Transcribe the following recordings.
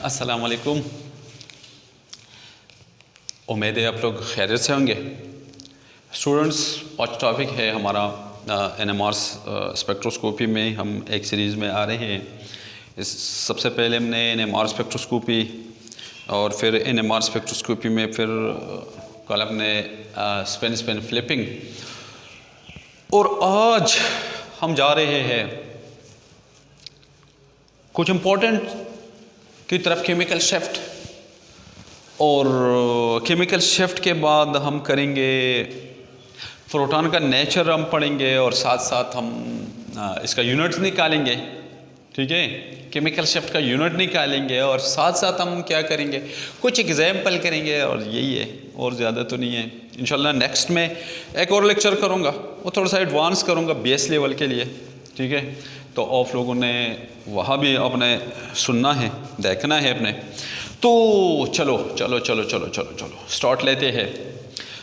अस्सलाम वालेकुम। उम्मीद है आप लोग खैरियत से होंगे। स्टूडेंट्स, आज टॉपिक है हमारा NMR स्पेक्ट्रोस्कोपी में हम एक सीरीज़ में आ रहे हैं। सबसे पहले हमने NMR स्पेक्ट्रोस्कोपी और फिर NMR स्पेक्ट्रोस्कोपी में फिर कल हमने स्पिन फ्लिपिंग, और आज हम जा रहे हैं कुछ इम्पोर्टेंट की तरफ, केमिकल शिफ्ट। और केमिकल शिफ्ट के बाद हम करेंगे प्रोटॉन का नेचर हम पढ़ेंगे, और साथ साथ हम इसका यूनिट्स निकालेंगे। ठीक है, केमिकल शिफ्ट का यूनिट निकालेंगे और साथ साथ हम क्या करेंगे, कुछ एग्जाम्पल करेंगे, और यही है, और ज़्यादा तो नहीं है। इंशाल्लाह नेक्स्ट में एक और लेक्चर करूँगा, वो थोड़ा सा एडवांस करूँगा बेस लेवल के लिए। ठीक है, तो आप लोगों ने वहाँ भी अपने सुनना है, देखना है अपने। तो चलो चलो चलो चलो चलो चलो स्टार्ट लेते हैं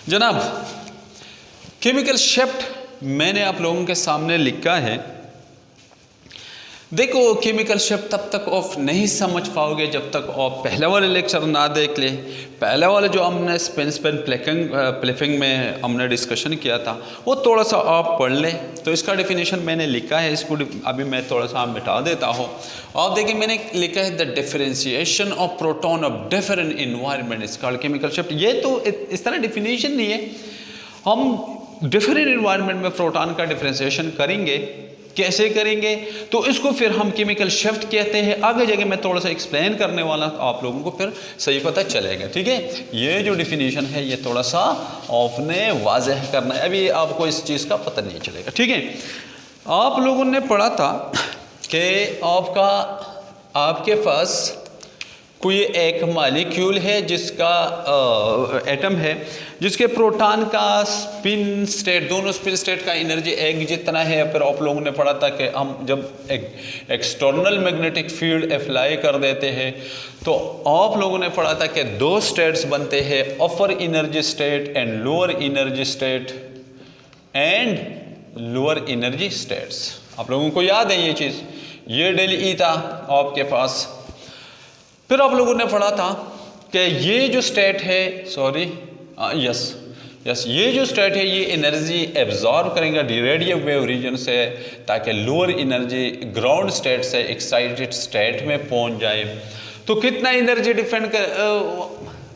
जनाब। केमिकल शिफ्ट मैंने आप लोगों के सामने लिखा है। देखो, केमिकल शिफ्ट तब तक आप नहीं समझ पाओगे जब तक आप पहले वाले लेक्चर ना देख ले। पहले वाले जो हमने स्पिन फ्लिपिंग में हमने डिस्कशन किया था, वो थोड़ा सा आप पढ़ ले। तो इसका डेफिनेशन मैंने लिखा है, इसको अभी मैं थोड़ा सा मिटा देता हूँ। आप देखिए, मैंने लिखा है the differentiation of proton of different environment is called chemical shift. ये तो इस तरह डिफिनेशन नहीं है, हम डिफरेंट इन्वायरमेंट में प्रोटॉन का डिफरेंशिएशन करेंगे। कैसे करेंगे, तो इसको फिर हम केमिकल शिफ्ट कहते हैं। आगे जाके मैं थोड़ा सा एक्सप्लेन करने वाला, तो आप लोगों को फिर सही पता चलेगा। ठीक है, ये जो डिफिनीशन है ये थोड़ा सा आपने वाज़ेह करना है, अभी आपको इस चीज़ का पता नहीं चलेगा। ठीक है, आप लोगों ने पढ़ा था कि आपके पास कोई एक मॉलिक्यूल है जिसका एटम है, जिसके प्रोटॉन का स्पिन स्टेट, दोनों स्पिन स्टेट का एनर्जी एक जितना है। फिर आप लोगों ने पढ़ा था कि हम जब एक एक्सटर्नल मैग्नेटिक फील्ड अप्लाई कर देते हैं तो आप लोगों ने पढ़ा था कि दो स्टेट्स बनते हैं, upper energy state and lower energy state and lower energy states. आप लोगों को याद है ये चीज़, ये डेल ई था आपके पास। फिर आप लोगों ने पढ़ा था कि ये जो स्टेट है, ये जो स्टेट है ये एनर्जी एब्जॉर्ब करेगा रेडियो वेव रीजन से, ताकि लोअर एनर्जी ग्राउंड स्टेट से एक्साइटेड स्टेट में पहुंच जाए। तो कितना एनर्जी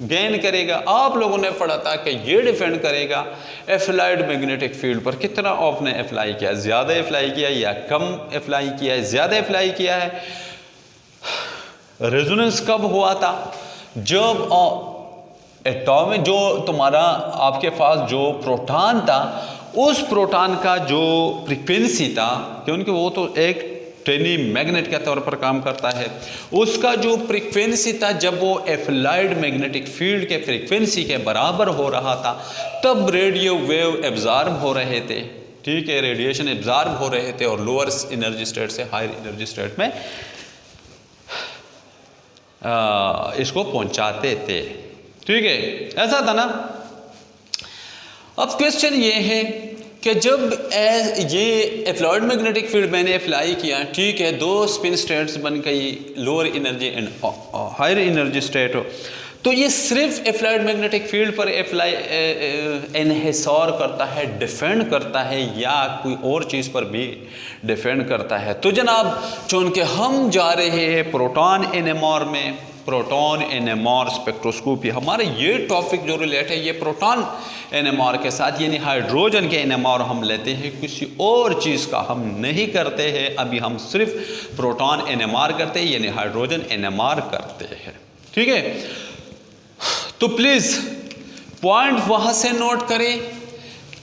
गेन करेगा, आप लोगों ने पढ़ा था कि ये डिपेंड करेगा अप्लाइड मैग्नेटिक फील्ड पर। कितना आपने अप्लाई किया, ज़्यादा अप्लाई किया या कम अप्लाई किया है। ज़्यादा अप्लाई किया है, रेजोनेंस कब हुआ था, जब एटॉमिक जो तुम्हारा आपके पास जो प्रोटॉन था, उस प्रोटॉन का जो फ्रीक्वेंसी था, क्योंकि वो तो एक टेनी मैग्नेट के तौर पर काम करता है, उसका जो फ्रीक्वेंसी था जब वो अप्लाइड मैग्नेटिक फील्ड के फ्रीक्वेंसी के बराबर हो रहा था, तब रेडियो वेव एब्जॉर्ब हो रहे थे। ठीक है, रेडिएशन एब्जॉर्ब हो रहे थे और लोअर एनर्जी स्टेट से हायर एनर्जी स्टेट में इसको पहुंचाते थे। ठीक है, ऐसा था ना। अब क्वेश्चन ये है कि जब ये अप्लाइड मैग्नेटिक फील्ड मैंने अप्लाई किया, ठीक है, दो स्पिन स्टेट्स बन गई, lower energy and higher energy state हो, तो ये सिर्फ अप्लाइड मैग्नेटिक फील्ड पर एनहिसार करता है, डिफेंड करता है, या कोई और चीज़ पर भी डिफेंड करता है। तो जनाब, चूँकि हम जा रहे हैं प्रोटॉन NMR में, प्रोटॉन NMR स्पेक्ट्रोस्कोपी, हमारा ये टॉपिक जो रिलेट है ये प्रोटॉन NMR के साथ, यानी हाइड्रोजन के NMR हम लेते हैं, किसी और चीज़ का हम नहीं करते हैं। अभी हम सिर्फ प्रोटॉन NMR करते हैं, यानी हाइड्रोजन NMR करते हैं। ठीक है, तो प्लीज़ पॉइंट वहाँ से नोट करें।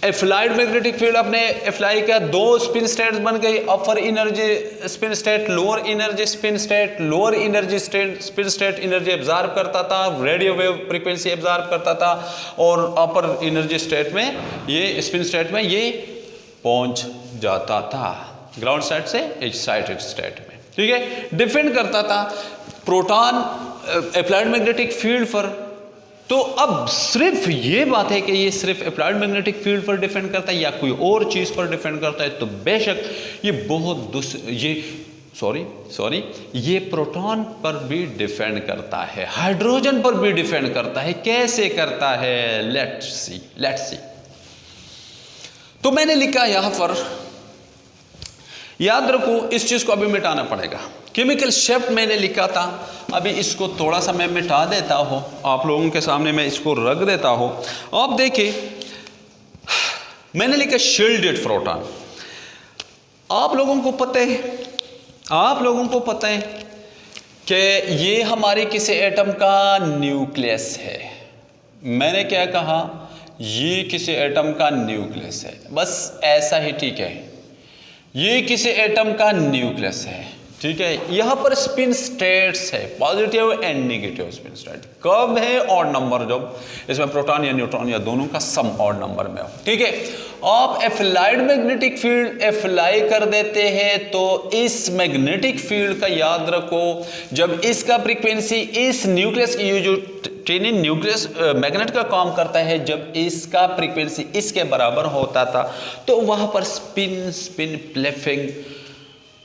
अप्लाइड मैग्नेटिक फील्ड अपने अप्लाई किया, दो स्पिन स्टेट्स बन गई, upper energy spin state, lower energy spin state. Lower energy spin state energy absorb करता था, रेडियो वेव फ्रीक्वेंसी एब्जॉर्ब करता था, और अपर एनर्जी स्टेट में ये स्पिन स्टेट में ये पहुंच जाता था, ग्राउंड स्टेट से एक्साइटेड स्टेट में। ठीक है, डिफेंड करता था प्रोटॉन अप्लाइड मैग्नेटिक फील्ड पर। तो अब सिर्फ ये बात है कि ये सिर्फ अप्लाइड मैग्नेटिक फील्ड पर डिपेंड करता है या कोई और चीज़ पर डिपेंड करता है, तो बेशक ये बहुत ये सॉरी ये प्रोटॉन पर भी डिपेंड करता है, हाइड्रोजन पर भी डिपेंड करता है। कैसे करता है? Let's see. तो मैंने लिखा यहां पर, याद रखो इस चीज को अभी मिटाना पड़ेगा। केमिकल शिफ्ट मैंने लिखा था, अभी इसको थोड़ा सा मैं मिटा देता हूं, आप लोगों के सामने मैं इसको रख देता हूं। आप देखिए मैंने लिखा शील्डेड प्रोटॉन। आप लोगों को पता है कि ये हमारे किसी एटम का न्यूक्लियस है। मैंने क्या कहा? ये किसी एटम का न्यूक्लियस है, बस ऐसा ही, ठीक है। ये किसी एटम का न्यूक्लियस है, ठीक है। यहां पर स्पिन स्टेट्स है, positive and negative spin state. कब है? ऑड नंबर, जब इसमें प्रोटॉन या न्यूट्रॉन या दोनों का सम ऑड नंबर में हो, ठीक है। आप अप्लाइड मैग्नेटिक फील्ड अप्लाई कर देते हैं तो इस मैग्नेटिक फील्ड का याद रखो, जब इसका फ्रीक्वेंसी इस न्यूक्लियस की, जो ट्रेनिंग न्यूक्लियस मैग्नेट का काम करता है, जब इसका फ्रीक्वेंसी इसके बराबर होता था तो वहां पर स्पिन फ्लिपिंग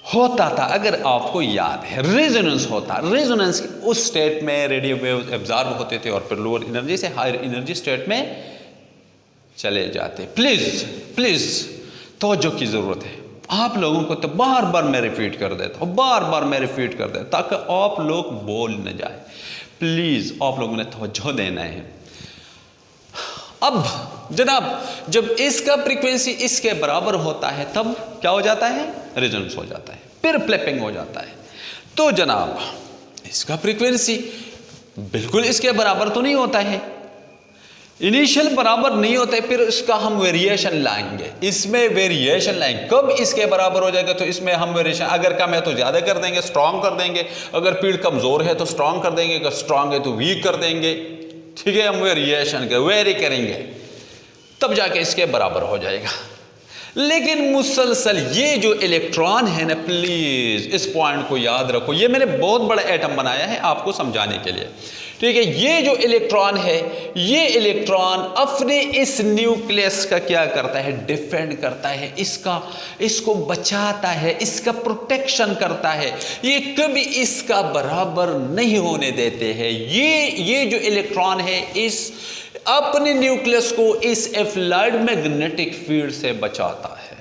होता था। अगर आपको याद है, रेजोनेंस होता, रेजोनेंस उस स्टेट में रेडियो वेव एब्जॉर्ब होते थे और फिर लोअर एनर्जी से हायर एनर्जी स्टेट में चले जाते। प्लीज तवज्जो की जरूरत है। आप लोगों को तो बार बार मैं रिपीट कर देता हूं, ताकि आप लोग बोल न जाए। प्लीज आप लोगों ने तवज्जो देना है। अब जनाब, जब इसका फ्रीक्वेंसी इसके बराबर होता है तब क्या हो जाता है? रेजोनेंस हो जाता है, फिर फ्लिपिंग हो जाता है। तो जनाब इसका फ्रीक्वेंसी बिल्कुल इसके बराबर तो नहीं होता है, इनिशियल बराबर नहीं होता है, फिर इसका हम वेरिएशन लाएंगे, इसमें वेरिएशन लाएंगे। कब इसके बराबर हो जाएगा तो इसमें हम वेरिएशन, अगर कम है तो ज़्यादा कर देंगे, स्ट्रांग कर देंगे, अगर फील्ड कमज़ोर है तो स्ट्रांग कर देंगे, अगर स्ट्रांग है तो वीक कर देंगे, ठीक है। हम वेरिएशन वेरी करेंगे तब जाके इसके बराबर हो जाएगा। लेकिन मुसलसल ये जो इलेक्ट्रॉन है ना, प्लीज़ इस पॉइंट को याद रखो, ये मैंने बहुत बड़ा एटम बनाया है आपको समझाने के लिए, ठीक है। ये जो इलेक्ट्रॉन है, ये इलेक्ट्रॉन अपने इस न्यूक्लियस का क्या करता है? डिफेंड करता है, इसको बचाता है, इसका प्रोटेक्शन करता है। ये कभी इसका बराबर नहीं होने देते हैं। ये जो इलेक्ट्रॉन है इस अपने न्यूक्लियस को इस एप्लाइड मैग्नेटिक फील्ड से बचाता है।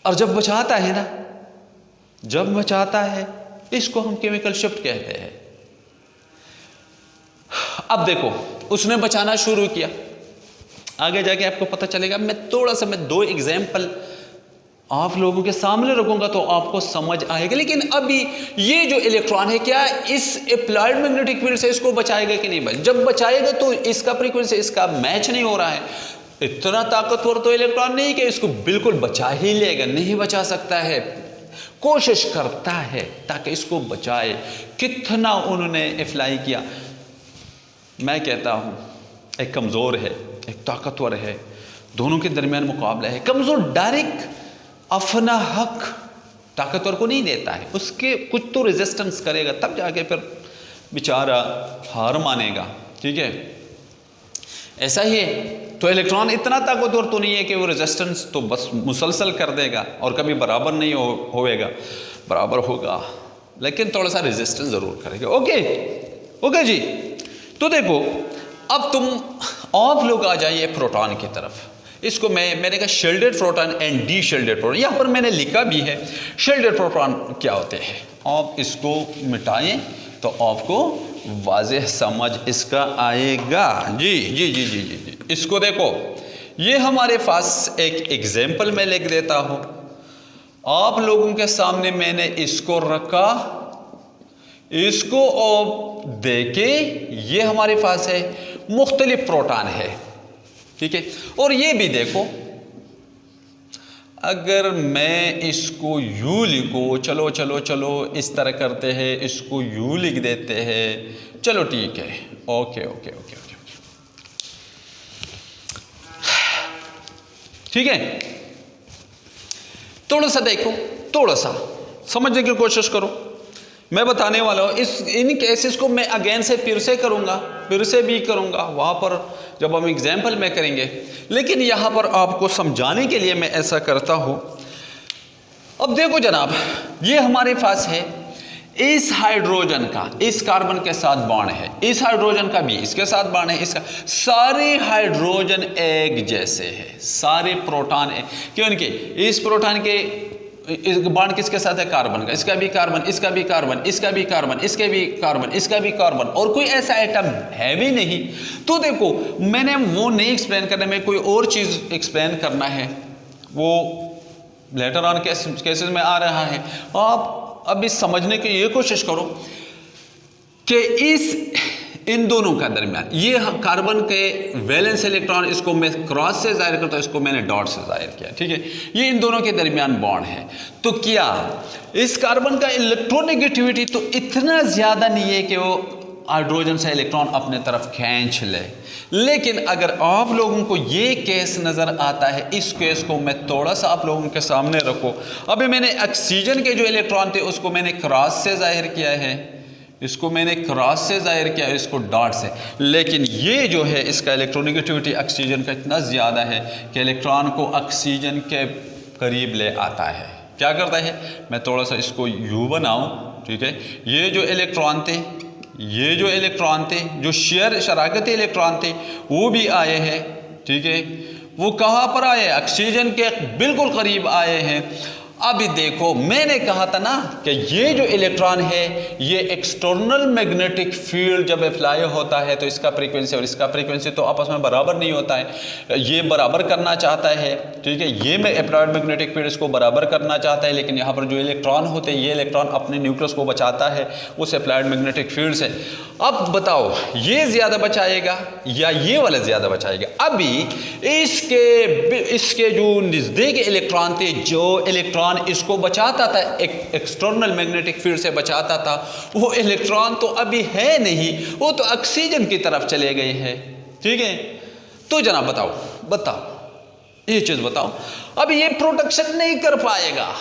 और जब बचाता है इसको हम केमिकल शिफ्ट कहते हैं। अब देखो उसने बचाना शुरू किया, आगे जाके आपको पता चलेगा। मैं दो एग्जाम्पल आप लोगों के सामने रखूंगा तो आपको समझ आएगा। लेकिन अभी ये जो इलेक्ट्रॉन है, क्या इस अप्लाइड मैग्नेटिक फील्ड से इसको बचाएगा कि नहीं? जब बचाएगा तो इसका फ्रीक्वेंसी इसका मैच नहीं हो रहा है। इतना ताकतवर तो इलेक्ट्रॉन नहीं कि इसको बिल्कुल बचा ही लेगा, नहीं बचा सकता है, कोशिश करता है ताकि इसको बचाए। कितना उन्होंने अप्लाई किया। मैं कहता हूं एक कमज़ोर है, एक ताकतवर है, दोनों के दरमियान मुकाबला है। कमज़ोर डायरेक्ट अपना हक ताकतवर को नहीं देता है, उसके कुछ तो रेजिस्टेंस करेगा, तब जाके फिर बेचारा हार मानेगा, ठीक है। ऐसा ही है। तो इलेक्ट्रॉन इतना ताकतवर तो नहीं है कि वो रेजिस्टेंस तो बस मुसलसल कर देगा और कभी बराबर नहीं होएगा, बराबर होगा लेकिन थोड़ा सा रेजिस्टेंस ज़रूर करेगा। ओके जी। तो देखो अब तुम आप लोग आ जाइए प्रोटॉन की तरफ। इसको मैंने कहा shielded proton and D shielded proton, यहाँ पर मैंने लिखा भी है शील्डेड प्रोटॉन क्या होते हैं। आप इसको मिटाएं तो आपको वाज़ेह समझ इसका आएगा। जी। इसको देखो, ये हमारे पास एक एग्जाम्पल मैं लिख देता हूँ आप लोगों के सामने। मैंने इसको रखा, इसको आप देखे, ये हमारे पास है मुख्तलिफ प्रोटॉन है, ठीक है। और ये भी देखो, अगर मैं इसको यू लिखूं, चलो इस तरह करते हैं, इसको यू लिख देते हैं, चलो ठीक है। ओके ठीक है। थोड़ा सा देखो, थोड़ा सा समझने की कोशिश करो। मैं बताने वाला हूँ इन केसेस को मैं अगेन से फिर से भी करूँगा वहाँ पर जब हम एग्जाम्पल में करेंगे। लेकिन यहाँ पर आपको समझाने के लिए मैं ऐसा करता हूँ। अब देखो जनाब, ये हमारे पास है इस हाइड्रोजन का इस कार्बन के साथ बॉन्ड है, इस हाइड्रोजन का भी इसके साथ बॉन्ड है, इसका सारे हाइड्रोजन एक जैसे है, सारे प्रोटॉन क्योंकि इस प्रोटॉन के इस बॉन्ड किसके साथ है? कार्बन का, इसका भी कार्बन, इसका भी कार्बन, इसका भी कार्बन, इसके भी कार्बन, इसका भी कार्बन, और कोई ऐसा आइटम है भी नहीं। तो देखो मैंने वो नहीं एक्सप्लेन करना, मैं कोई और चीज़ एक्सप्लेन करना है, वो लेटर ऑन केसेस में आ रहा है। आप अभी समझने की ये कोशिश करो कि इन दोनों का दरमियान ये कार्बन के वैलेंस इलेक्ट्रॉन, इसको मैं क्रॉस से जाहिर करता हूँ, इसको मैंने डॉट से जाहिर किया, ठीक है। ये इन दोनों के दरमियान बॉन्ड है। तो क्या इस कार्बन का इलेक्ट्रोनेगेटिविटी तो इतना ज़्यादा नहीं है कि वो हाइड्रोजन से इलेक्ट्रॉन अपने तरफ खींच ले, लेकिन अगर आप लोगों को ये केस नज़र आता है, इस केस को मैं थोड़ा सा आप लोगों के सामने रखो। अभी मैंने ऑक्सीजन के जो इलेक्ट्रॉन थे उसको मैंने क्रॉस से जाहिर किया है, इसको मैंने क्रॉस से जाहिर किया है, इसको डॉट से, लेकिन ये जो है इसका इलेक्ट्रोनेगेटिविटी ऑक्सीजन का इतना ज़्यादा है कि इलेक्ट्रॉन को ऑक्सीजन के करीब ले आता है। क्या करता है, मैं थोड़ा सा इसको यू बनाऊँ, ठीक है। ये जो इलेक्ट्रॉन थे, ये जो इलेक्ट्रॉन थे, जो शराकती इलेक्ट्रॉन थे, वो भी आए हैं, ठीक है। वो कहाँ पर आए? ऑक्सीजन के बिल्कुल करीब आए हैं। अभी देखो मैंने कहा था ना कि ये जो इलेक्ट्रॉन है ये एक्सटर्नल मैग्नेटिक फील्ड जब अप्लाई होता है तो इसका फ्रीक्वेंसी और इसका फ्रीक्वेंसी तो आपस में बराबर नहीं होता है, ये बराबर करना चाहता है, ठीक है। ये मैं अप्लाइड मैग्नेटिक फील्ड इसको बराबर करना चाहता है, लेकिन यहाँ पर जो इलेक्ट्रॉन होते हैं ये इलेक्ट्रॉन अपने न्यूक्लियस को बचाता है उस अप्लाइड मैग्नेटिक फील्ड से। अब बताओ ये ज़्यादा बचाएगा या ये वाला ज़्यादा बचाएगा? अभी इसके जो नज़दीक इलेक्ट्रॉन थे, जो इलेक्ट्रॉन इसको बचाता था, एक्सटर्नल मैग्नेटिक फील्ड से बचाता था, वो इलेक्ट्रॉन तो अभी है नहीं, वो तो ऑक्सीजन की तरफ चले गए हैं, ठीक है। तो जनाब बताओ ये चीज़ बताओ, अब ये प्रोटेक्शन नहीं कर पाएगा।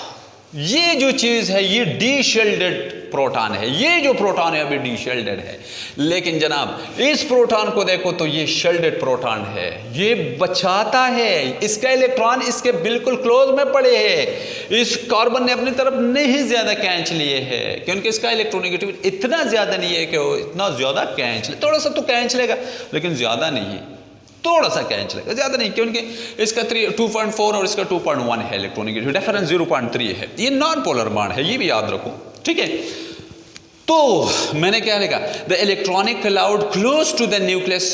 ये जो चीज़ है ये डी शेल्डेड प्रोटॉन है, ये जो प्रोटॉन है अभी डी शेल्डेड है, लेकिन जनाब इस प्रोटॉन को देखो तो ये शेल्डेड प्रोटॉन है, ये बचाता है, इसका इलेक्ट्रॉन इसके बिल्कुल क्लोज में पड़े हैं, इस कार्बन ने अपनी तरफ नहीं ज़्यादा खींच लिए हैं, क्योंकि इसका इलेक्ट्रोनेगेटिविटी इतना ज़्यादा नहीं है कि वो इतना ज़्यादा खींच ले, थोड़ा सा तो खींच लेगा लेकिन ज़्यादा नहीं, थोड़ा सा खींच लेगा, ज़्यादा नहीं, क्योंकि इसका 2.4 और इसका 2.1 है, इलेक्ट्रोनेगेटिविटी डिफरेंस 0.3 है, ये नॉन पोलर बॉन्ड है, ये भी याद रखो, ठीक है। तो मैंने क्या लिखा? The electronic cloud close to the nucleus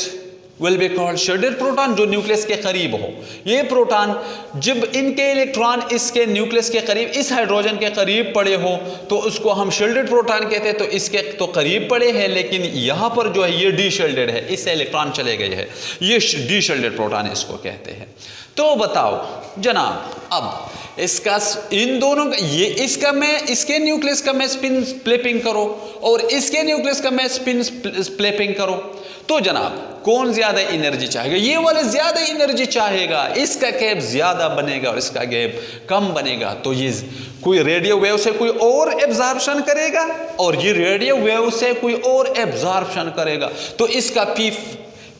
will be called shielded proton, जो न्यूक्लियस के करीब हो। ये प्रोटॉन जब इनके इलेक्ट्रॉन इसके न्यूक्लियस के करीब, इस हाइड्रोजन के करीब पड़े हो तो उसको हम शेल्डेड प्रोटॉन कहते हैं। तो इसके तो करीब पड़े हैं, लेकिन यहाँ पर जो है ये डी शेल्डेड है, इससे इलेक्ट्रॉन चले गए हैं, ये डी शेल्डेड प्रोटॉन इसको कहते हैं। तो बताओ जनाब, अब इसका इन दोनों का ये इसका मैं इसके न्यूक्लियस का मैं स्पिन स्प्लिपिंग करो और इसके न्यूक्लियस का मैं स्पिन स्प्लिपिंग करो, तो जनाब कौन ज़्यादा एनर्जी चाहेगा? ये वाले ज़्यादा एनर्जी चाहेगा, इसका गैप ज़्यादा बनेगा और इसका गैप कम बनेगा। तो ये कोई रेडियो वेव से कोई और एब्जॉर्प्शन करेगा और ये रेडियो वेव से कोई और एब्जॉर्प्शन करेगा, तो इसका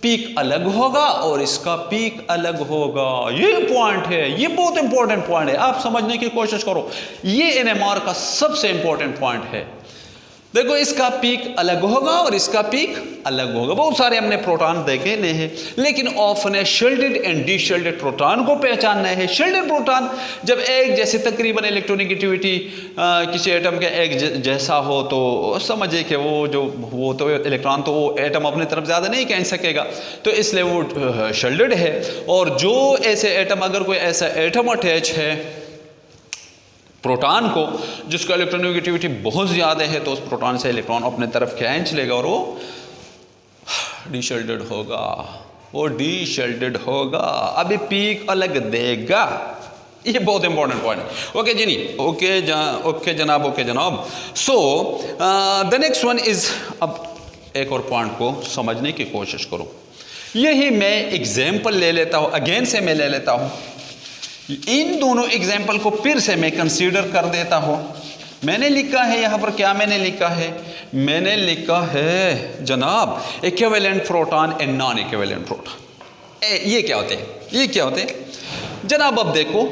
पीक अलग होगा और इसका पीक अलग होगा। ये पॉइंट है, ये बहुत इंपॉर्टेंट पॉइंट है, आप समझने की कोशिश करो। ये एनएमआर का सबसे इंपॉर्टेंट पॉइंट है। देखो इसका पीक अलग होगा और इसका पीक अलग होगा। बहुत सारे हमने प्रोटॉन देखे हैं, लेकिन ऑफन शेल्डेड एंड डी शेल्डेड प्रोटॉन को पहचानना है। शेल्डेड प्रोटॉन जब एक जैसे तकरीबन इलेक्ट्रोनेगेटिविटी किसी एटम के एक जैसा हो तो समझिए कि वो तो इलेक्ट्रॉन तो वो एटम अपनी तरफ ज़्यादा नहीं खींच सकेगा, तो इसलिए वो शेल्डेड है। और जो ऐसे एटम, अगर कोई ऐसा एटम अटैच है प्रोटॉन को जिसका इलेक्ट्रोनेगेटिविटी बहुत ज़्यादा है, तो उस प्रोटॉन से इलेक्ट्रॉन अपने तरफ खींच लेगा और वो डी शेल्डेड होगा, वो डी शेल्डेड होगा। अभी पीक अलग देगा, ये बहुत इंपॉर्टेंट पॉइंट है। ओके जी, नहीं ओके जनाब। So the next one is, अब एक और पॉइंट को समझने की कोशिश करो। यही मैं एग्जाम्पल ले लेता हूँ, अगेन से मैं ले लेता हूँ, इन दोनों एग्जाम्पल को फिर से मैं कंसीडर कर देता हूँ। मैंने लिखा है यहाँ पर, क्या मैंने लिखा है? मैंने लिखा है जनाब equivalent proton and non equivalent proton. ये क्या होते हैं? ये क्या होते हैं जनाब? अब देखो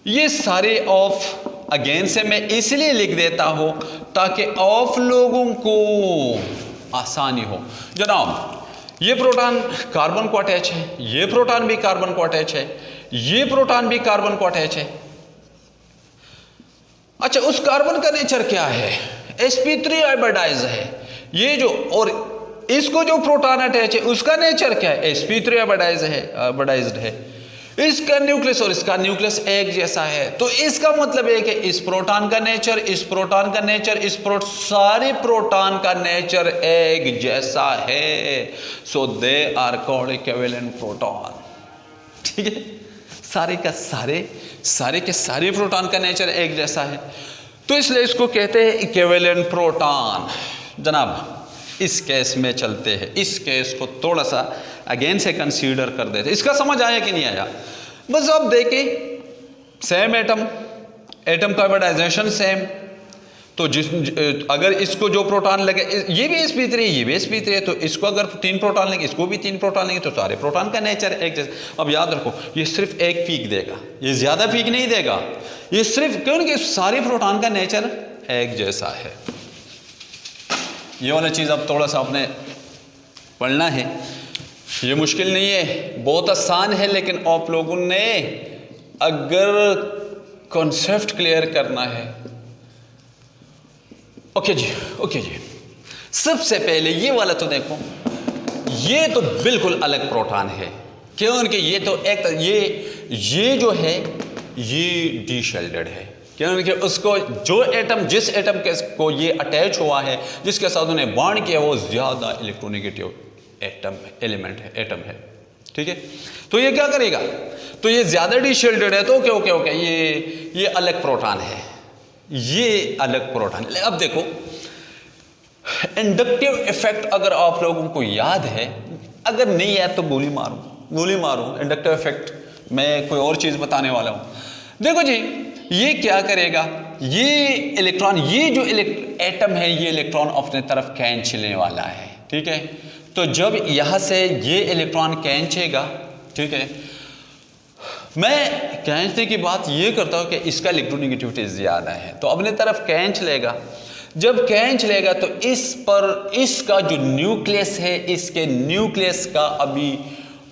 ये सारे ऑफ अगेन से मैं इसलिए लिख देता हूं ताकि ऑफ लोगों को आसानी हो। जनाब ये प्रोटॉन कार्बन को अटैच है, ये प्रोटॉन भी कार्बन को अटैच है, ये प्रोटॉन भी कार्बन को अटैच है। अच्छा, उस कार्बन का नेचर क्या है? sp3 हाइब्रिडाइज है ये जो, और इसको जो प्रोटॉन अटैच है उसका नेचर क्या है? sp3 हाइब्रिडाइज्ड है। इसका न्यूक्लियस और इसका न्यूक्लियस एक जैसा है, तो इसका मतलब है कि इस प्रोटॉन का नेचर, इस प्रोटॉन का नेचर, सारे प्रोटॉन का नेचर एक जैसा है। So they are called equivalent proton. ठीक है, सारे के सारे प्रोटॉन का नेचर एक जैसा है, तो इसलिए इसको कहते हैं इक्विवेलेंट प्रोटॉन। जनाब इस केस में चलते हैं, इस केस को थोड़ा सा अगेन से कंसीडर कर देते हैं। इसका समझ आया कि नहीं आया? बस अब देखिए, सेम एटम का हाइब्रिडाइजेशन सेम, तो अगर इसको जो प्रोटॉन लगे, ये भी sp3 है, ये भी sp3 है, तो इसको अगर 3 प्रोटॉन लेंगे, इसको भी 3 प्रोटॉन लेंगे, तो सारे प्रोटॉन का नेचर एक जैसा। अब याद रखो, ये सिर्फ एक पीक देगा, ये ज्यादा पीक नहीं देगा, ये सिर्फ, क्योंकि सारे प्रोटॉन का नेचर एक जैसा है। ये वाला चीज अब थोड़ा सा आपने पढ़ना है, ये मुश्किल नहीं है, बहुत आसान है, लेकिन आप लोगों ने अगर कॉन्सेप्ट क्लियर करना है। ओके जी, सबसे पहले ये वाला तो देखो, ये तो बिल्कुल अलग प्रोटॉन है, क्योंकि ये तो एक ये जो है ये डी शेल्डेड है, क्योंकि उसको जो एटम, जिस एटम के को ये अटैच हुआ है, जिसके साथ उन्हें बॉन्ड किया, वो ज्यादा इलेक्ट्रोनेगेटिव एटम है। ठीक है, तो ये क्या करेगा? तो ये ज्यादा डी शेल्डेड है, तो ओके ये अलग प्रोटॉन है, ये अलग प्रोटॉन। अब देखो, इंडक्टिव इफेक्ट अगर आप लोगों को याद है, अगर नहीं याद तो गोली मारो। इंडक्टिव इफेक्ट मैं कोई और चीज बताने वाला हूं। देखो जी, ये क्या करेगा? ये इलेक्ट्रॉन, ये जो एटम है, ये इलेक्ट्रॉन अपने तरफ खींचने वाला है। ठीक है, तो जब यहां से ये इलेक्ट्रॉन खींचेगा, ठीक है, मैं खींचने की बात ये करता हूं कि इसका इलेक्ट्रोनेगेटिविटी ज्यादा है, तो अपने तरफ खींच लेगा। जब खींच लेगा तो इस पर इसका जो न्यूक्लियस है, इसके न्यूक्लियस का अभी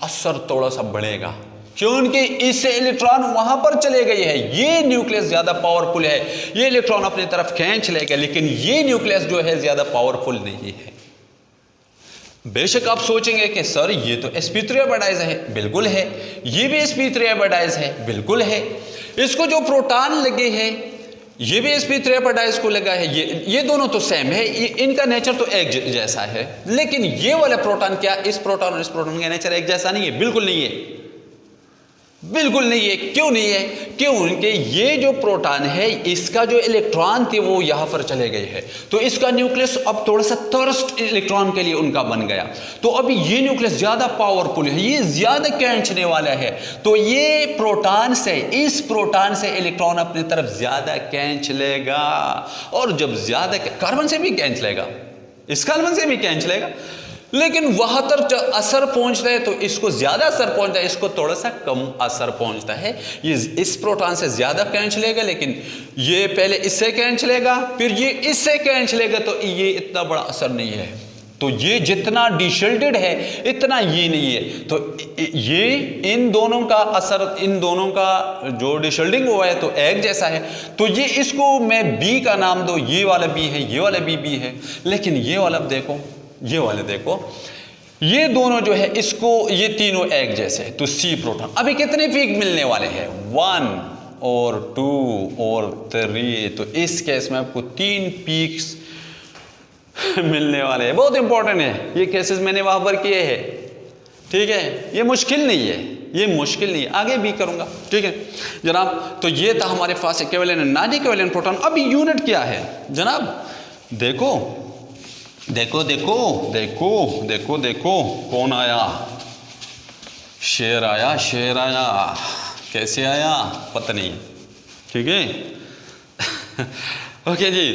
असर थोड़ा सा बढ़ेगा, क्योंकि इससे इलेक्ट्रॉन वहां पर चले गए हैं। ये न्यूक्लियस ज्यादा पावरफुल है, ये इलेक्ट्रॉन अपनी तरफ खींच लेगा, लेकिन ये न्यूक्लियस जो है ज्यादा पावरफुल नहीं है। बेशक आप सोचेंगे कि सर ये तो sp3 हाइब्रिडाइज है, बिल्कुल है, ये भी sp3 हाइब्रिडाइज है, बिल्कुल है, इसको जो प्रोटॉन लगे हैं ये भी sp3 हाइब्रिडाइज को लगा है, ये दोनों तो सेम है, इनका नेचर तो एक जैसा है, लेकिन ये वाला प्रोटॉन क्या इस प्रोटॉन और इस प्रोटॉन का नेचर एक जैसा नहीं है? बिल्कुल नहीं है, बिल्कुल नहीं है। क्यों नहीं है? क्योंकि ये जो प्रोटॉन है, इसका जो इलेक्ट्रॉन थे वो यहां पर चले गए हैं, तो इसका न्यूक्लियस अब थोड़ा सा थर्स्ट इलेक्ट्रॉन के लिए उनका बन गया, तो अभी ये न्यूक्लियस ज्यादा पावरफुल है, ये ज्यादा खींचने वाला है, तो ये प्रोटॉन से, इस प्रोटॉन से इलेक्ट्रॉन अपनी तरफ ज्यादा खींच लेगा, और जब ज्यादा कार्बन से भी खींच लेगा, इस कार्बन से भी खींच लेगा, लेकिन वहां तक असर पहुंचता है तो इसको ज्यादा असर पहुंचता है, इसको थोड़ा सा कम असर पहुंचता है। ये इस प्रोटॉन से ज्यादा खींच लेगा, लेकिन ये पहले इससे खींच लेगा, फिर ये इससे खींच लेगा, तो ये इतना बड़ा असर नहीं है। तो ये जितना डिशेल्डेड है इतना ये नहीं है, तो ये इन दोनों का असर, इन दोनों का जो डिशेल्डिंग हुआ है तो एक जैसा है, तो ये इसको मैं बी का नाम दो, ये वाला बी है, ये वाला बी है, लेकिन ये वाला देखो, ये वाले देखो, ये दोनों जो है इसको, ये तीनों एक जैसे है, तो सी प्रोटॉन। अभी कितने पीक मिलने वाले हैं? 1 और 2 और 3, तो इस केस में आपको 3 पीक्स मिलने वाले हैं। बहुत इंपॉर्टेंट है, ये केसेस मैंने वहां पर किए हैं। ठीक है, ये मुश्किल नहीं है, ये मुश्किल नहीं है, आगे भी करूंगा। ठीक है जनाब, तो ये था हमारे पास इक्विवेलेंट नॉन इक्विवेलेंट प्रोटॉन। अभी यूनिट क्या है जनाब? देखो देखो देखो देखो देखो देखो, कौन आया? शेर आया, शेर आया। कैसे आया पता नहीं। ठीक है ओके जी,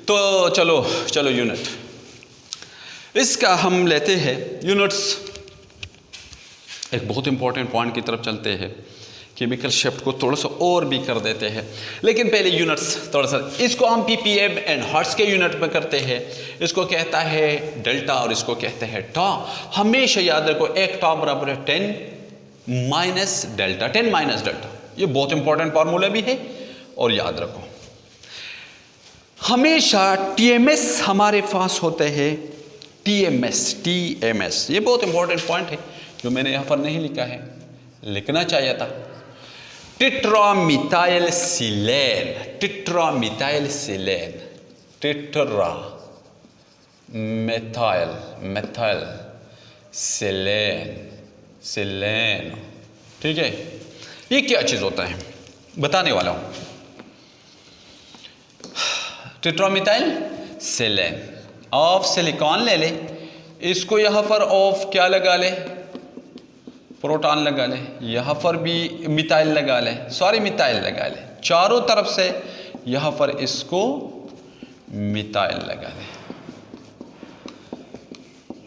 तो चलो यूनिट इसका हम लेते हैं। यूनिट्स एक बहुत इंपॉर्टेंट पॉइंट की तरफ चलते हैं केमिकल शिफ्ट को थोड़ा सा और भी कर देते हैं, लेकिन पहले यूनिट्स थोड़ा सा, इसको हम ppm एंड हर्ट्ज के यूनिट में करते हैं। इसको कहता है डेल्टा और इसको कहते हैं टा। हमेशा याद रखो एक टा बराबर है 10 माइनस डेल्टा, 10 माइनस डेल्टा। ये बहुत इंपॉर्टेंट फार्मूला भी है और याद रखो हमेशा TMS हमारे पास होते हैं, TMS। ये बहुत इंपॉर्टेंट पॉइंट है जो मैंने यहाँ पर नहीं लिखा है, लिखना चाहिए था। टेट्रामिथाइल सिलेन, टेट्रामिथाइल सिलेन, टेट्रा मेथाइल सिलेन, सिलेन, ठीक है। ये क्या चीज होता है बताने वाला हूं। टेट्रामिथाइल सिलेन, ऑफ सिलिकॉन ले ले, इसको यहां पर ऑफ क्या लगा ले, प्रोटॉन लगा ले, यहां पर भी मिथाइल लगा ले, सॉरी मिथाइल लगा ले, चारों तरफ से यहां पर इसको मिथाइल लगा ले।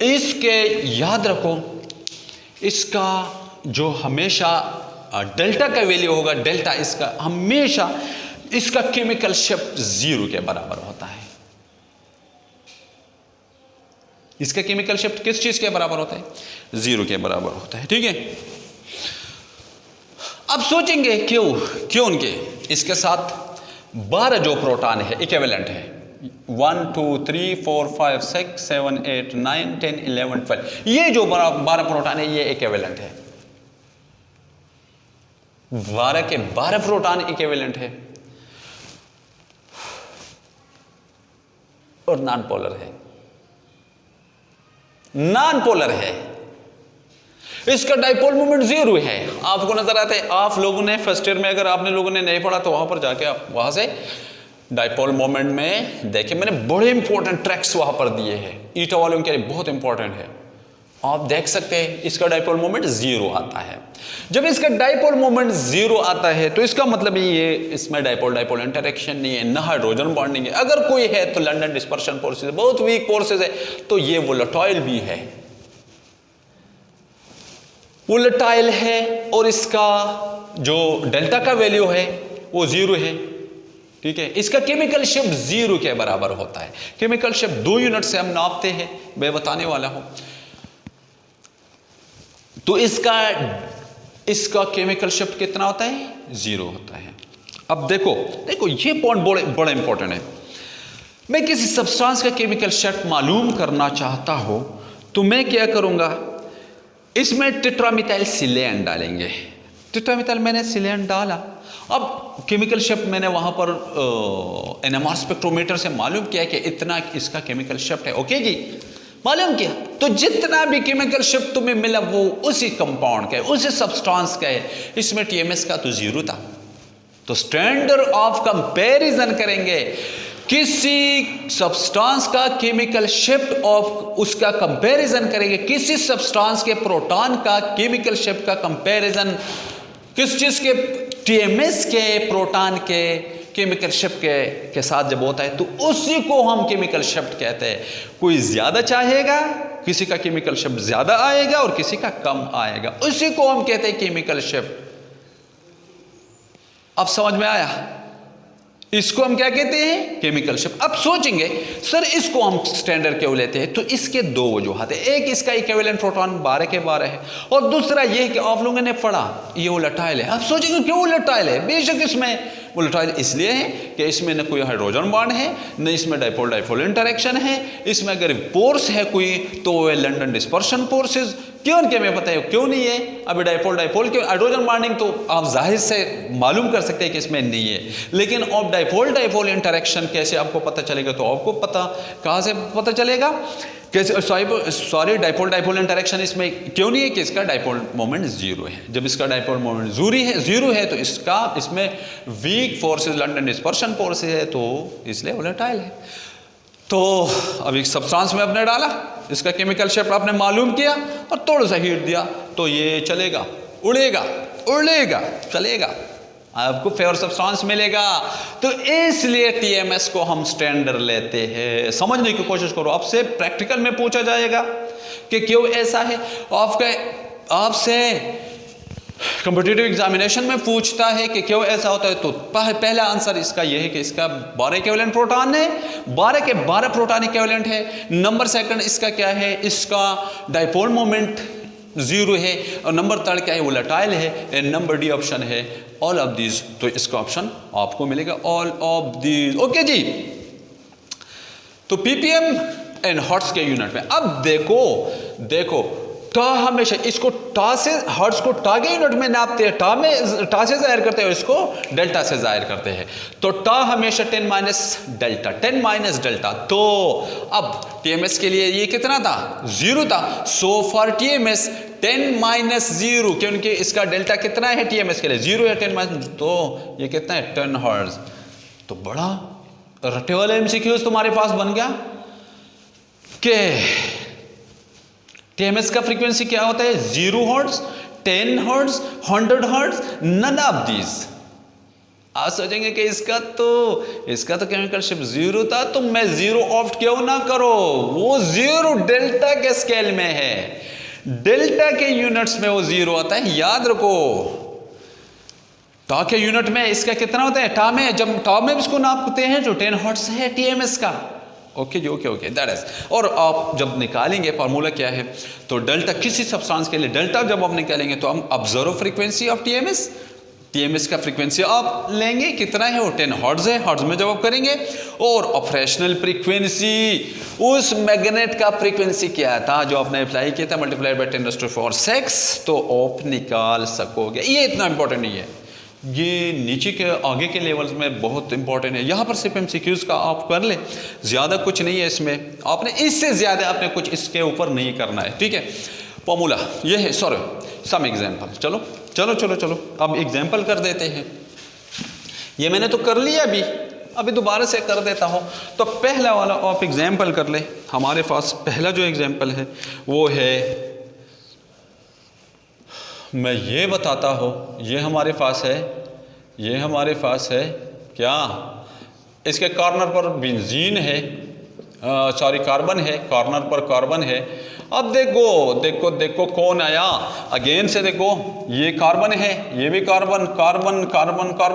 इसके याद रखो इसका जो हमेशा डेल्टा का वैल्यू होगा, डेल्टा इसका हमेशा इसका केमिकल शिफ्ट 0 के बराबर होता है। इसका केमिकल शिफ्ट किस चीज के बराबर होता है? 0 के बराबर होता है, ठीक है। अब सोचेंगे क्यों उनके इसके साथ 12 जो प्रोटॉन है इक्विवेलेंट है, 1 2 3 4 5 6 7 8 9 10 11 12, ये जो 12 प्रोटॉन है ये इक्विवेलेंट है, 12 के 12 प्रोटॉन इक्विवेलेंट है और नॉन पोलर है, नॉन पोलर है। इसका डाइपोल मोमेंट 0 है। आपको नजर आता है, आप लोगों ने फर्स्ट ईयर में अगर आपने लोगों ने नहीं पढ़ा तो वहां पर जाके आप वहां से डाइपोल मोमेंट में देखिए, मैंने बड़े इंपॉर्टेंट ट्रैक्स वहां पर दिए हैं, ईटा वालों के लिए बहुत इंपॉर्टेंट है। आप देख सकते हैं इसका डाइपोल मोमेंट 0 आता है। जब इसका डाइपोल मोमेंट 0 आता है तो इसका मतलब ये इसमें डाइपोल इंटरेक्शन नहीं है, ना हाइड्रोजन बॉन्डिंग है। अगर कोई है तो लंडन डिस्पर्शन फोर्सेस, बहुत वीक फोर्सेस है, तो ये वोलेटाइल भी है, वोलेटाइल है, और इसका जो डेल्टा का वैल्यू है वो 0 है, ठीक है। इसका केमिकल शिफ्ट 0 के बराबर होता है। केमिकल शिफ्ट 2 यूनिट से हम नापते हैं, मैं बताने वाला हूं। तो इसका केमिकल शिफ्ट कितना होता है? 0 होता है। अब देखो ये पॉइंट बड़ा इंपॉर्टेंट है। मैं किसी सब्सटेंस का केमिकल शिफ्ट मालूम करना चाहता हूं तो मैं क्या करूंगा, इसमें टेट्रामिथाइल सिलेन डालेंगे। टेट्रामिथाइल मैंने सिलेन डाला, अब केमिकल शिफ्ट मैंने वहां पर NMR स्पेक्ट्रोमीटर से मालूम किया कि इतना इसका केमिकल शिफ्ट है, ओके जी, मालूम किया। तो जितना भी केमिकल शिफ्ट तुम्हें मिला वो उसी कंपाउंड का है, उसी सब्सटेंस का है। इसमें TMS का तो 0 था, तो स्टैंडर्ड ऑफ कंपैरिजन करेंगे, किसी सब्सटेंस का केमिकल शिफ्ट ऑफ उसका कंपैरिजन करेंगे, किसी सब्सटेंस के प्रोटॉन का केमिकल शिफ्ट का कंपैरिजन किस चीज के, TMS के प्रोटॉन के केमिकल शिफ्ट के साथ जब होता है तो उसी को हम केमिकल शिफ्ट कहते हैं। कोई ज्यादा चाहेगा, किसी का केमिकल शिफ्ट ज्यादा आएगा और किसी का कम आएगा, उसी को हम कहते हैं केमिकल शिफ्ट। अब समझ में आया? इसको हम क्या कहते हैं? Chemical shift. अब सोचेंगे सर इसको हम स्टैंडर्ड क्यों लेते हैं, तो इसके 2 वजूहत है। एक, इसका इक्विवेलेंट प्रोटॉन 12 के 12 है, और दूसरा ये कि आप लोगों ने पढ़ा ये वोलेटाइल है। अब सोचेंगे क्यों वोलेटाइल है? बेशक इसमें वोलेटाइल इसलिए है कि इसमें न कोई हाइड्रोजन बॉन्ड है, न इसमें डाइपोल इंटरेक्शन है। इसमें अगर पोर्स है कोई तो वो लंडन डिस्पर्शन फोर्सेस। क्यों कि हमें पता है क्यों नहीं है। अभी डाइपोल क्यों, हाइड्रोजन बॉन्डिंग तो आप जाहिर से मालूम कर सकते हैं कि इसमें नहीं है, लेकिन अब डाइपोल इंटरेक्शन कैसे आपको पता चलेगा? तो आपको पता कहाँ से पता चलेगा कैसे, सॉरी डाइपोल इंटरेक्शन इसमें क्यों नहीं है कि इसका डाइपोल मोमेंट 0 है। जब इसका डाइपोल मोमेंट 0 है तो इसमें weak forces London dispersion forces है, तो इसलिए वोलेटाइल है। तो अभी सब्सटेंस में आपने डाला, इसका केमिकल शिफ्ट आपने मालूम किया और थोड़ा सा हीट दिया तो ये चलेगा, उड़ेगा, चलेगा, आपको फेवर सब्सटेंस मिलेगा। तो इसलिए TMS को हम स्टैंडर्ड लेते हैं। समझने की कोशिश करो, आपसे प्रैक्टिकल में पूछा जाएगा कि क्यों ऐसा है। आपसे कॉम्पिटिटिव एग्जामिनेशन में पूछता है कि क्यों ऐसा होता है, तो पहला आंसर इसका यह है कि इसका 12 इक्विवेलेंट प्रोटॉन है, 12 के 12 प्रोटॉन इक्विवेलेंट है। नंबर सेकंड इसका क्या है, इसका डाइपोल मोमेंट 0 है। और नंबर थर्ड क्या है, वोलेटाइल है। एंड नंबर डी ऑप्शन है ऑल ऑफ दीज। तो इसका ऑप्शन आपको मिलेगा ऑल ऑफ दीज। ओके जी, तो पीपीएम एंड हर्ट्ज के यूनिट में अब देखो टा हमेशा इसको टा से हर्ट्ज को टा के यूनिट में नापते हैं, टा से जाहिर करते हैं, इसको डेल्टा से जाहिर करते हैं। तो टा हमेशा 10 माइनस डेल्टा। तो अब टीएमएस के लिए ये कितना था, 0 था। सो फॉर टीएमएस 10 माइनस 0, क्योंकि इसका डेल्टा कितना है टीएमएस के लिए 0 है, 10 माइनस, तो ये कितना है 10 हर्ट्ज। तो बड़ा रटे वाला एमसीक्यूज तुम्हारे पास बन गया कि टीएमएस का फ्रीक्वेंसी क्या होता है, 0 hertz, 10 hertz, 100 hertz, none of these. आप सोचेंगे कि इसका तो केमिकल शिफ्ट 0 था, तो मैं 0 ऑप्ट क्यों ना करो, वो 0 डेल्टा के स्केल में है, डेल्टा के यूनिट्स में वो 0 आता है, याद रखो। टा के यूनिट में इसका कितना होता है, टा में, जब टा में इसको नापते हैं जो 10 हर्ट्ज है टीएमएस का। ओके जी, ओके दैट इज। और आप जब निकालेंगे फार्मूला क्या है, तो डेल्टा किसी सब्सटेंस के लिए डेल्टा जब आप निकालेंगे तो हम ऑब्जर्व फ्रीक्वेंसी ऑफ टीएमएस का फ्रीक्वेंसी आप लेंगे, कितना है वो 10 हर्ट्ज है, हर्ट्ज में जब आप करेंगे। और ऑपरेशनल फ्रीक्वेंसी उस मैग्नेट का फ्रीक्वेंसी क्या था जो आपने अप्लाई किया था, मल्टीप्लाइड बाय 10⁻⁶, तो आप निकाल सकोगे। ये इतना इंपॉर्टेंट नहीं है, ये नीचे के आगे के लेवल्स में बहुत इंपॉर्टेंट है। यहाँ पर सिर्फ एमसीक्यूज का आप कर ले, ज़्यादा कुछ नहीं है इसमें, आपने इससे ज़्यादा आपने कुछ इसके ऊपर नहीं करना है, ठीक है। फॉर्मूला ये है, सॉरी सम एग्जाम्पल, चलो अब एग्जाम्पल कर देते हैं। ये मैंने तो कर लिया अभी दोबारा से कर देता हूँ। तो पहला वाला आप एग्जाम्पल कर ले। हमारे पास पहला जो एग्जाम्पल है वो है, मैं ये बताता हूँ, ये हमारे पास है क्या, इसके कॉर्नर पर बेंजीन है, सॉरी कार्बन है, कॉर्नर पर कार्बन है। अब देखो कौन आया, अगेन से देखो, ये कार्बन है, ये भी कार्बन,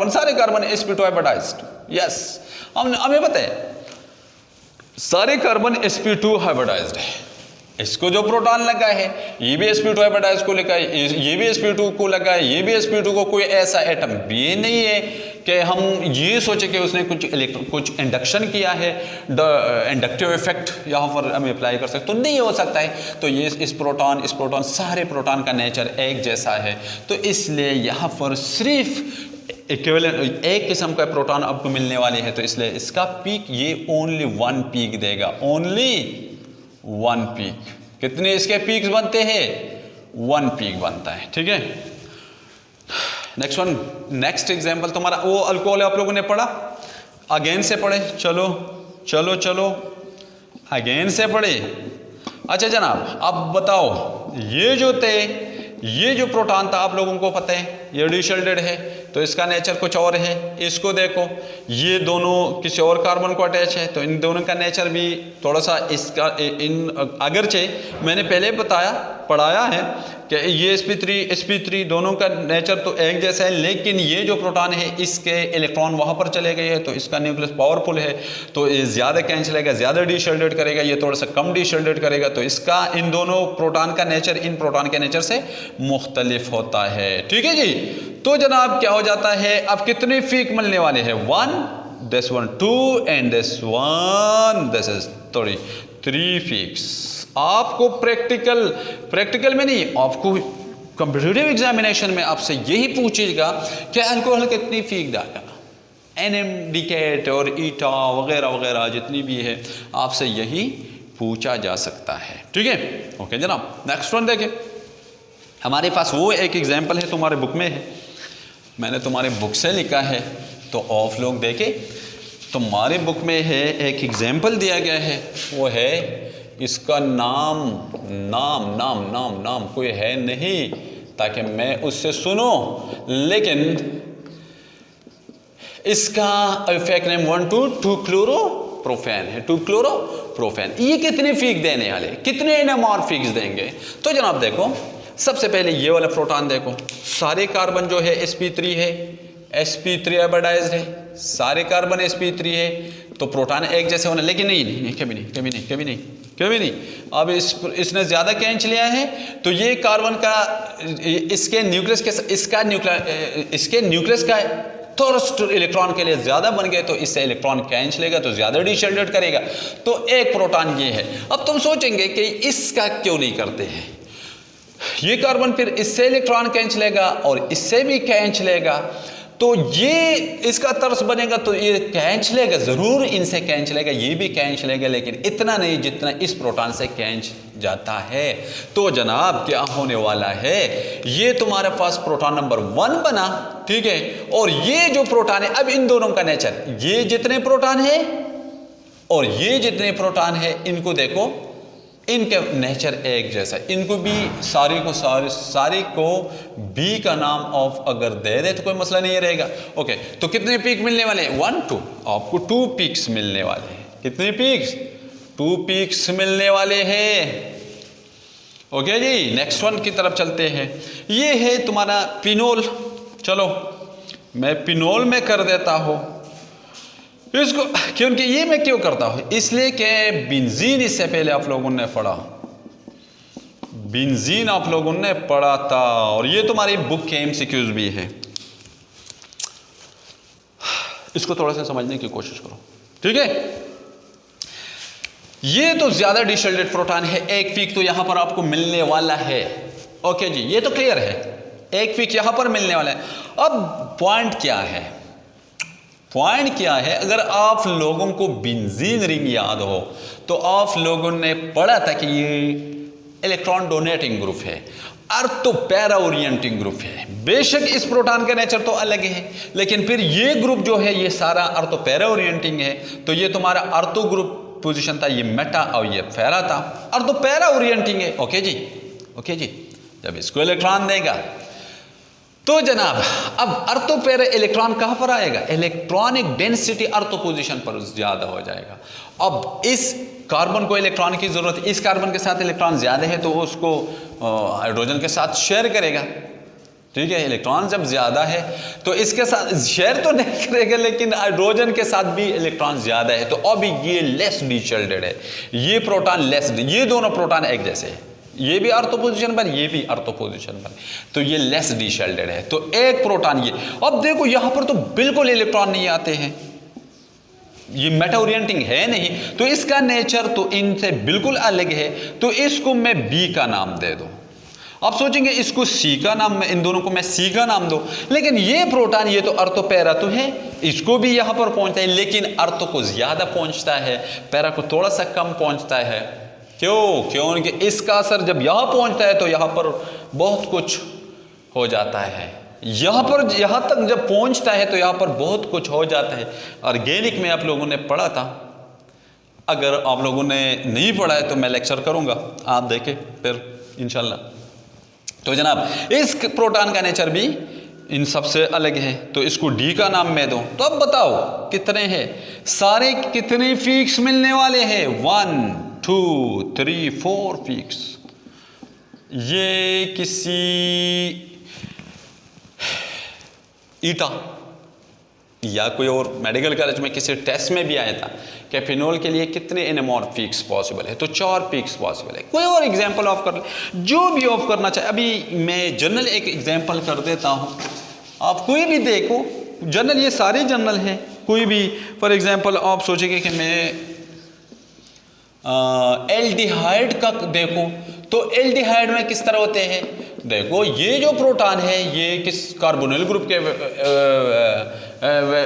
सारे कार्बन sp2 हाइब्रिडाइज्ड। यस, हमें पता है सारे कार्बन sp2 हाइब्रिडाइज्ड है। इसको जो प्रोटॉन लगा है ये भी sp2 हाइब्रिडाइज को लगा है, ये भी sp2 को लगा है, ये भी sp2 को, कोई ऐसा एटम भी नहीं है कि हम ये सोचे कि उसने कुछ इंडक्शन किया है, इंडक्टिव इफेक्ट यहाँ पर हम अप्लाई कर सकते, तो नहीं हो सकता है। तो ये इस प्रोटॉन सारे प्रोटॉन का नेचर एक जैसा है, तो इसलिए यहाँ पर सिर्फ इक्विवेलेंट एक किस्म का प्रोटॉन आपको मिलने वाले हैं। तो इसलिए इसका पीक ये ओनली 1 पीक देगा, ओनली 1 पीक। कितने इसके पीक्स बनते हैं, 1 पीक बनता है, ठीक है। नेक्स्ट एग्जांपल तुम्हारा वो अल्कोहल आप लोगों ने पढ़ा, अगेन से पढ़े, चलो अगेन से पढ़े। अच्छा जनाब, अब बताओ, ये जो प्रोटॉन था आप लोगों को पता है ये डिशेल्डेड है, तो इसका नेचर कुछ और है। इसको देखो, ये दोनों किसी और कार्बन को अटैच है, तो इन दोनों का नेचर भी थोड़ा सा इसका अगरचे मैंने पहले पढ़ाया है कि ये sp3 दोनों का नेचर तो एक जैसा है, लेकिन ये जो प्रोटॉन है इसके इलेक्ट्रॉन वहाँ पर चले गए हैं, तो इसका न्यूक्लियस पावरफुल है, तो ये ज़्यादा कैंसिलेगा, ज़्यादा डिशेल्डेड करेगा, ये थोड़ा सा कम डिशेल्डेड करेगा। तो इसका इन दोनों प्रोटॉन का नेचर इन प्रोटॉन के नेचर से मुख्तलिफ होता है, ठीक है जी। तो जनाब क्या हो जाता है, अब कितने पीक मिलने वाले हैं, 1, this one 2 and this one, this is 3 peaks. आपको प्रैक्टिकल में नहीं, आपको कॉम्पिटिटिव एग्जामिनेशन में आपसे यही पूछेगा कि अल्कोहल कितनी पीक देगा, NMDCAT और ईटा वगैरह जितनी भी है, आपसे यही पूछा जा सकता है, ठीक है। ओके जनाब, नेक्स्ट वन देखें। हमारे पास वो एक एग्जाम्पल है, तुम्हारे बुक में है, मैंने तुम्हारे बुक से लिखा है, तो ऑफ लोग देखे, तुम्हारे बुक में है एक एग्जाम्पल दिया गया है, वो है इसका नाम कोई है नहीं ताकि मैं उससे सुनो, लेकिन इसका इफेक्ट नेम 1,2 क्लोरोप्रोफेन है, 2 क्लोरोप्रोफेन। ये कितने पीक देने वाले, कितने NMR पीक्स देंगे? तो जनाब देखो, सबसे पहले ये वाला प्रोटॉन देखो, सारे कार्बन जो है sp3 है, sp3 हाइब्रिडाइज्ड है, सारे कार्बन sp3 है, तो प्रोटॉन एक जैसे होना, लेकिन नहीं, कभी नहीं। अब इसने ज़्यादा खींच लिया है, तो ये कार्बन का इसके न्यूक्लियस के इसके न्यूक्लियस का थोड़ा इलेक्ट्रॉन के लिए ज़्यादा बन गए, तो इससे इलेक्ट्रॉन खींच लेगा, तो ज़्यादा डिसल्टेट करेगा, तो एक प्रोटॉन ये है। अब तुम सोचेंगे कि इसका क्यों नहीं करते हैं, ये कार्बन फिर इससे इलेक्ट्रॉन खींच लेगा और इससे भी खींच लेगा, तो ये इसका तर्स बनेगा, तो ये खींच लेगा, ज़रूर इनसे खींच लेगा, ये भी खींच लेगा, लेकिन इतना नहीं जितना इस प्रोटॉन से खींच जाता है। तो जनाब क्या होने वाला है, ये तुम्हारे पास प्रोटॉन नंबर 1 बना, ठीक है, और ये जो प्रोटॉन है, अब इन दोनों का नेचर, ये जितने प्रोटॉन है और ये जितने प्रोटॉन है, इनको देखो, इनके नेचर एक जैसा, इनको भी सारे को बी का नाम ऑफ अगर दे दे तो कोई मसला नहीं रहेगा। ओके, तो कितने पीक मिलने वाले हैं, 1 2, आपको 2 पीक्स मिलने वाले हैं। कितने पीक्स, 2 पीक्स मिलने वाले हैं। ओके जी, नेक्स्ट वन की तरफ चलते हैं। ये है तुम्हारा फिनोल, चलो मैं फिनोल में कर देता हूं इसको, क्योंकि ये मैं क्यों करता हूं, इसलिए कि बेंजीन इससे पहले आप लोगों ने पढ़ा, बेंजीन आप लोगों ने पढ़ा था, और ये तुम्हारी बुक के एमसीक्यूज भी है। इसको थोड़ा सा समझने की कोशिश करो, ठीक है। ये तो ज्यादा डिसल्टेड प्रोटॉन है, एक पीक तो यहां पर आपको मिलने वाला है। ओके जी, ये तो क्लियर है, एक पीक यहां पर मिलने वाला है। अब पॉइंट क्या है, पॉइंट क्या है, अगर आप लोगों को बेंजीन रिंग याद हो तो आप लोगों ने पढ़ा था कि ये इलेक्ट्रॉन डोनेटिंग ग्रुप है, अर्थ पैरा ओरिएंटिंग ग्रुप है। बेशक इस प्रोटॉन का नेचर तो अलग है, लेकिन फिर ये ग्रुप जो है ये सारा अर्थ पैरा ओरिएंटिंग है, तो ये तुम्हारा अर्थो ग्रुप पोजीशन था, ये मेटा और ये पैरा था, अर्थ पैरा ओरिएंटिंग है। ओके जी, ओके जी, जब इसको इलेक्ट्रॉन देगा तो जनाब अब अर्थो पैरा इलेक्ट्रॉन कहां पर आएगा, इलेक्ट्रॉनिक डेंसिटी अर्थो पोजीशन पर ज्यादा हो जाएगा। अब इस कार्बन को इलेक्ट्रॉन की जरूरत है, इस कार्बन के साथ इलेक्ट्रॉन ज्यादा है तो उसको हाइड्रोजन के साथ शेयर करेगा, ठीक है। इलेक्ट्रॉन जब ज्यादा है तो इसके साथ शेयर तो नहीं करेगा, लेकिन हाइड्रोजन के साथ भी इलेक्ट्रॉन ज्यादा है, तो अब ये लेस डिसल्टेड है, ये प्रोटॉन लेस, ये दोनों प्रोटॉन एक जैसे है, ये भी अर्थो पोजीशन पर, ये भी अर्थो पोजीशन पर, तो ये लेस डिसल्टेड है, तो एक प्रोटॉन ये। अब देखो यहां पर तो बिल्कुल इलेक्ट्रॉन नहीं आते हैं, ये मेटा ओरिएंटिंग है नहीं, तो इसका नेचर तो इनसे बिल्कुल अलग है, तो इसको मैं बी का नाम दे दूं। आप सोचेंगे इसको सी का नाम, इन दोनों को मैं सी का नाम दूं, लेकिन ये प्रोटॉन ये तो अर्थो पैरा तो है, इसको भी यहां पर पहुंचता है, लेकिन अर्थो को ज्यादा पहुंचता है, पैरा को थोड़ा सा कम पहुंचता है। क्योंकि इसका असर जब यहां पहुंचता है तो यहां पर बहुत कुछ हो जाता है, यहां तक जब पहुंचता है तो यहां पर बहुत कुछ हो जाता है। ऑर्गेनिक में आप लोगों ने पढ़ा था, अगर आप लोगों ने नहीं पढ़ा है तो मैं लेक्चर करूंगा, आप देखें फिर इंशाल्लाह। तो जनाब इस प्रोटॉन का नेचर भी इन सबसे अलग है, तो इसको डी का नाम मैं दूं, तो अब बताओ कितने हैं, सारे कितने पीक्स मिलने वाले हैं, 1 2 3 4 पीक्स। ये किसी ईटा या कोई और मेडिकल कॉलेज में किसी टेस्ट में भी आया था कि फिनोल के लिए कितने एनएमआर पीक्स पॉसिबल है, तो 4 पीक्स पॉसिबल है। कोई और एग्जांपल ऑफ कर ले, जो भी ऑफ करना चाहे। अभी मैं जनरल एक एग्जांपल कर देता हूं, आप कोई भी देखो, जनरल ये सारे जनरल हैं, कोई भी फॉर एग्जांपल आप सोचेंगे कि मैं एल्डिहाइड का देखो, तो एल्डिहाइड में किस तरह होते हैं, देखो ये जो प्रोटॉन है ये किस कार्बोनिल ग्रुप के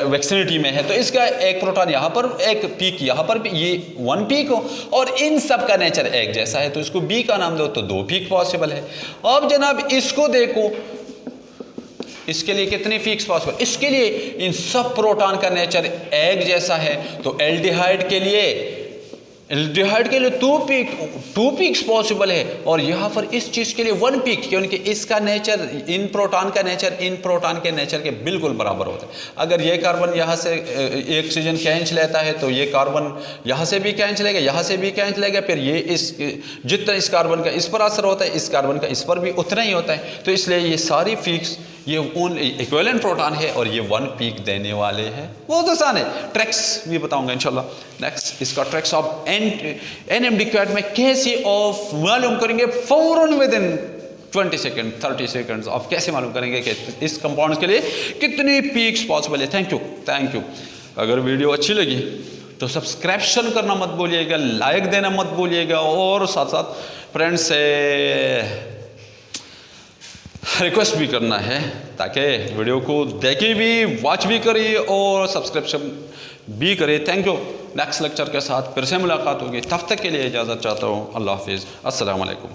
वैक्सिनिटी में है, तो इसका एक प्रोटॉन यहाँ पर, एक पीक यहाँ पर भी, ये 1 पीक हो, और इन सब का नेचर एक जैसा है, तो इसको बी का नाम दो, तो 2 पीक पॉसिबल है। अब जनाब इसको देखो, इसके लिए कितने पीक्स पॉसिबल, इसके लिए इन सब प्रोटॉन का नेचर एक जैसा है, तो एल्डिहाइड के लिए एल्डिहाइड के लिए टू पीक्स पॉसिबल है, और यहाँ पर इस चीज़ के लिए 1 पीक, क्योंकि इसका नेचर, इन प्रोटॉन का नेचर इन प्रोटॉन के नेचर के बिल्कुल बराबर होता है। अगर ये कार्बन यहाँ से ऑक्सीजन खींच लेता है तो ये कार्बन यहाँ से भी खींच लेगा, यहाँ से भी खींच लेगा, फिर ये इस जितना इस कार्बन का इस पर असर होता है, इस कार्बन का इस पर भी उतना ही होता है। तो इसलिए ये सारी पीक्स ये ओनली इक्विवेलेंट प्रोटॉन है और ये 1 पीक देने वाले हैं। बहुत आसान है, ट्रैक्स भी बताऊंगा इंशाल्लाह। नेक्स्ट इसका ट्रैक्स ऑफ NMD क्वाड में कैसे ऑफ मालूम करेंगे फौरन विदिन 20 सेकेंड 30 सेकेंड्स ऑफ, कैसे मालूम करेंगे कि इस कंपाउंड्स के लिए कितनी पीक्स पॉसिबल है। Thank you. अगर वीडियो अच्छी लगी तो सब्सक्रिप्शन करना मत भूलिएगा, लाइक देना मत भूलिएगा, और साथ साथ फ्रेंड्स से रिक्वेस्ट भी करना है ताकि वीडियो को देखे भी, वॉच भी करिए और सब्सक्रिप्शन भी करिए। Thank you. नेक्स्ट लेक्चर के साथ फिर से मुलाकात होगी, तब तक के लिए इजाज़त चाहता हूँ। अल्लाह हाफिज़। अस्सलाम वालेकुम।